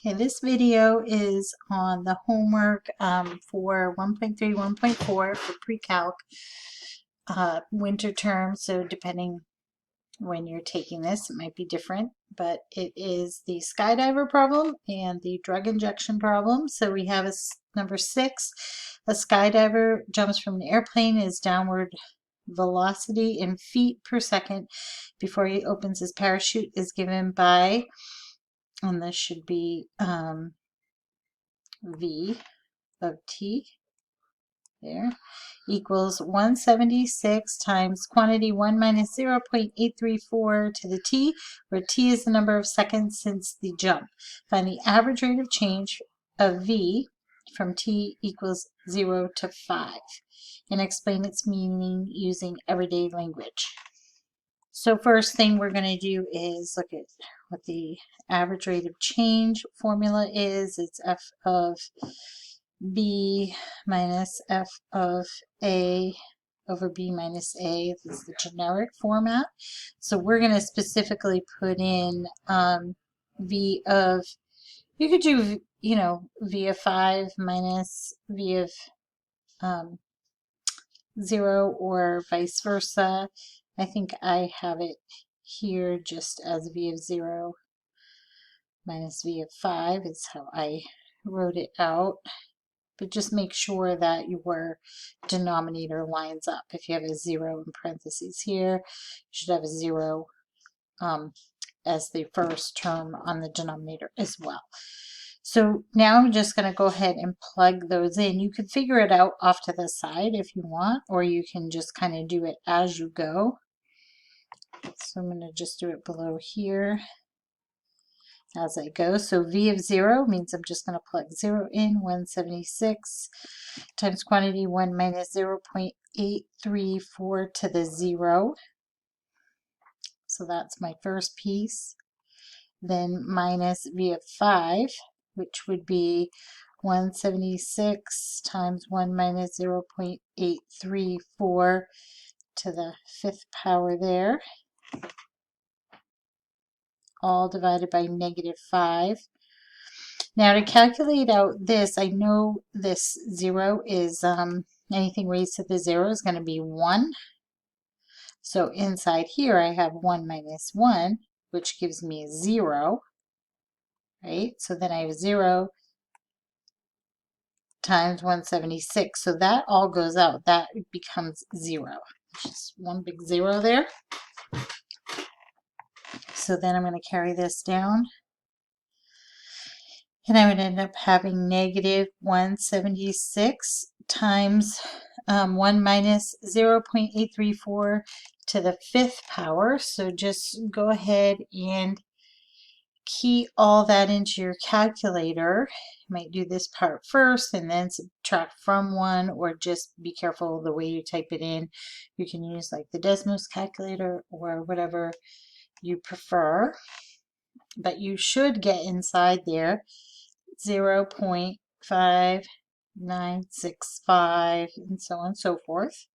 Okay, this video is on the homework for 1.3, 1.4 for pre-calc winter term. So depending when you're taking this, it might be different, but it is the skydiver problem and the drug injection problem. So we have number 6, a skydiver jumps from an airplane, his downward velocity in feet per second before he opens his parachute is given by, and this should be V of t there equals 176 times quantity 1 minus 0.834 to the t, where t is the number of seconds since the jump. Find the average rate of change of v from t equals 0 to 5 and explain its meaning using everyday language. So first thing we're going to do is look at what the average rate of change formula is. It's f of b minus f of a over b minus a. This is the generic format. So we're going to specifically put in v of, you could do, v of 5 minus v of 0 or vice versa. I think I have it here just as v of 0 minus v of 5 is how I wrote it out. But just make sure that your denominator lines up. If you have a 0 in parentheses here, you should have a 0 as the first term on the denominator as well. So now I'm just going to go ahead and plug those in. You can figure it out off to the side if you want, or you can just kind of do it as you go. So I'm going to just do it below here as I go. So v of 0 means I'm just going to plug 0 in, 176 times quantity 1 minus 0.834 to the 0. So that's my first piece. Then minus v of 5, which would be 176 times 1 minus 0.834 to the 5th power there, all divided by negative 5. Now to calculate out this, I know this 0 is, anything raised to the 0 is going to be 1. So inside here I have 1 minus 1, which gives me 0, right? So then I have 0 times 176. So that all goes out. That becomes 0. Just one big 0 there. So then I'm going to carry this down. And I would end up having negative 176 times 1 minus 0.834 to the 5th power. So just go ahead and key all that into your calculator. You might do this part first and then subtract from 1, or just be careful the way you type it in. You can use like the Desmos calculator or whatever you prefer. But you should get inside there 0.5965 and so on and so forth,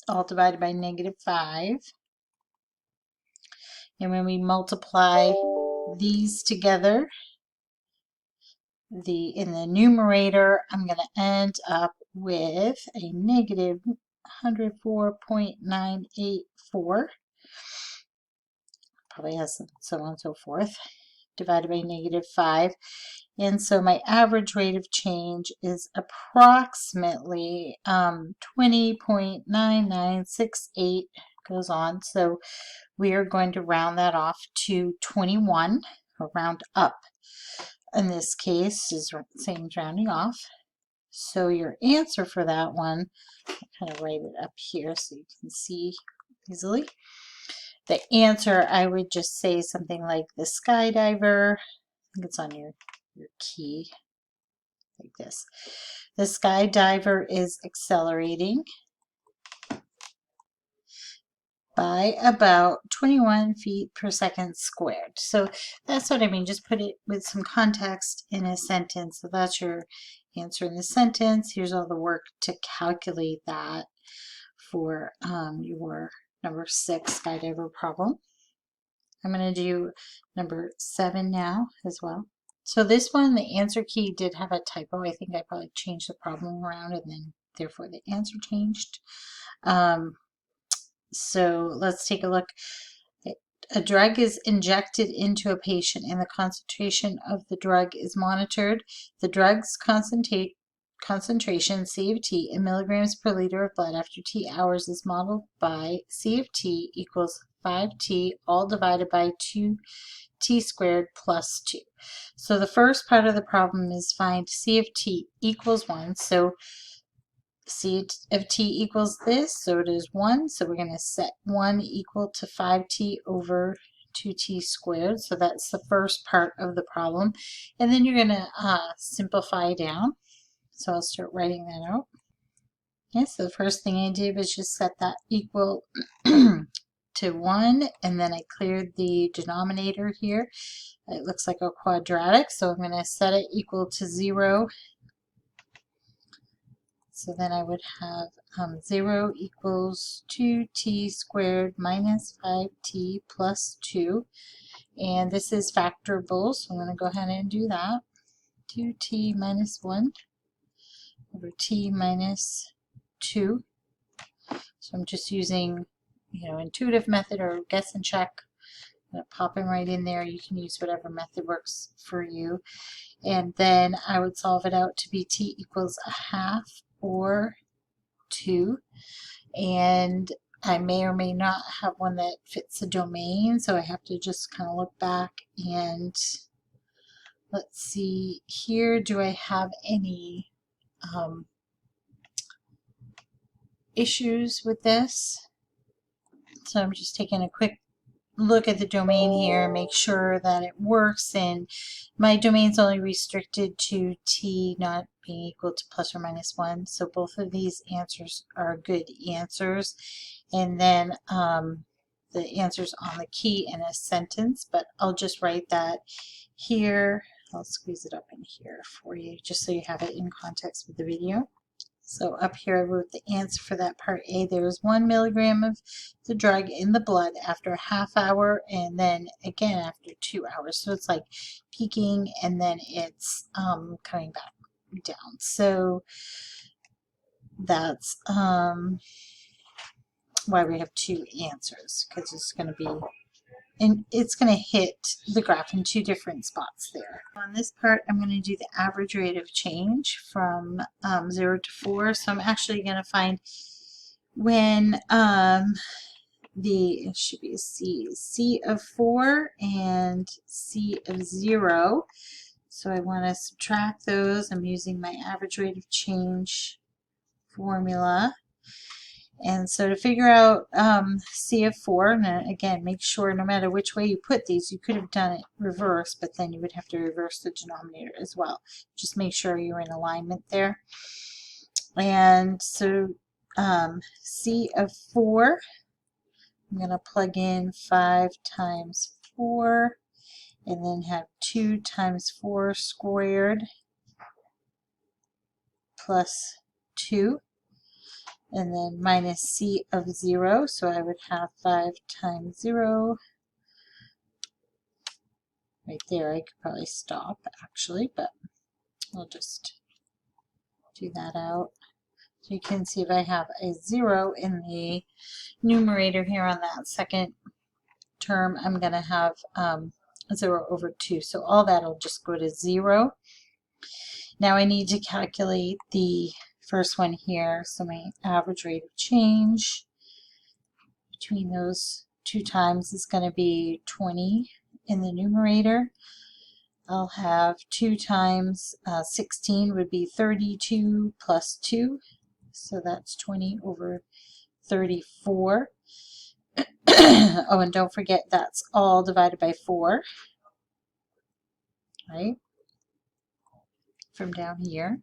all divided by negative 5. And when we multiply these together, in the numerator, I'm going to end up with a negative 104.984, probably has so on and so forth, divided by negative 5. And so my average rate of change is approximately 20.9968, goes on. So we are going to round that off to 21, or round up. In this case, is same as rounding off. So your answer for that one, I'll kind of write it up here so you can see easily. The answer, I would just say something like the skydiver. I think it's on your key, like this. The skydiver is accelerating by about 21 feet per second squared. So that's what I mean. Just put it with some context in a sentence. So that's your answer in the sentence. Here's all the work to calculate that for your number 6 skydiver problem. I'm going to do number 7 now as well. So this one, the answer key did have a typo. I think I probably changed the problem around and then therefore the answer changed. So let's take a look. A drug is injected into a patient and the concentration of the drug is monitored. The drug's concentration, C of t, in milligrams per liter of blood after t hours is modeled by C of t equals 5t, all divided by 2t squared plus 2. So the first part of the problem is find C of t equals 1. So C of t equals this, so it is 1. So we're going to set 1 equal to 5t over 2t squared. So that's the first part of the problem. And then you're going to simplify down. So I'll start writing that out. Okay, so the first thing I did was just set that equal to 1, and then I cleared the denominator here. It looks like a quadratic, so I'm going to set it equal to 0. So then I would have 0 equals 2t squared minus 5t plus 2. And this is factorable, so I'm going to go ahead and do that. 2t minus 1 over t minus 2. So I'm just using, intuitive method or guess and check. I'm going to pop them right in there. You can use whatever method works for you. And then I would solve it out to be t equals a half or 2. And I may or may not have one that fits the domain, so I have to just kind of look back and let's see here. Do I have any issues with this? So I'm just taking a quick look at the domain here, make sure that it works, and my domain's only restricted to t not being equal to plus or minus 1, so both of these answers are good answers. And then the answers on the key in a sentence, but I'll just write that here. I'll squeeze it up in here for you just so you have it in context with the video. So up here I wrote the answer for that part A. There was 1 milligram of the drug in the blood after a half hour and then again after 2 hours. So it's like peaking and then it's coming back down. So that's why we have 2 answers, because it's going to be, and it's going to hit the graph in 2 different spots there. On this part, I'm going to do the average rate of change from 0 to 4. So I'm actually going to find when it should be a C of 4 and C of 0. So I want to subtract those. I'm using my average rate of change formula. And so to figure out C of 4, and again, make sure no matter which way you put these, you could have done it reverse, but then you would have to reverse the denominator as well. Just make sure you're in alignment there. And so C of 4, I'm going to plug in 5 times 4, and then have 2 times 4 squared plus 2. And then minus C of 0, so I would have 5 times 0. Right there, I could probably stop actually, but I'll just do that out. So you can see if I have a 0 in the numerator here on that second term, I'm going to have 0 over 2. So all that will just go to 0. Now I need to calculate the first one here, so my average rate of change between those 2 times is going to be 20 in the numerator. I'll have 2 times 16 would be 32 plus 2, so that's 20 over 34. Oh, and don't forget that's all divided by 4, right, from down here.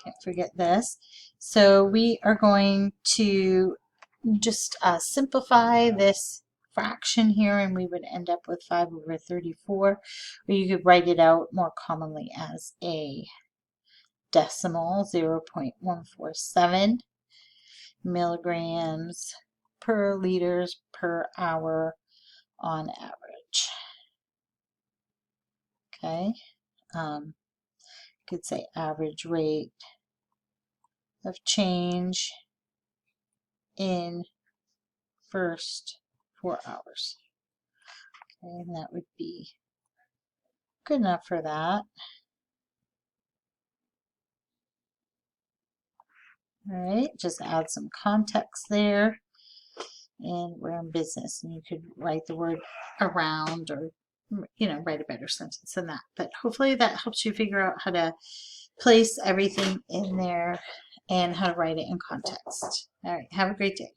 Can't forget this. So we are going to just simplify this fraction here, and we would end up with 5 over 34, or you could write it out more commonly as a decimal, 0.147 milligrams per liters per hour on average. Okay. Could say average rate of change in first 4 hours. Okay, and that would be good enough for that. All right, just add some context there. And we're in business, and you could write the word around, or write a better sentence than that. But hopefully that helps you figure out how to place everything in there and how to write it in context. All right, have a great day.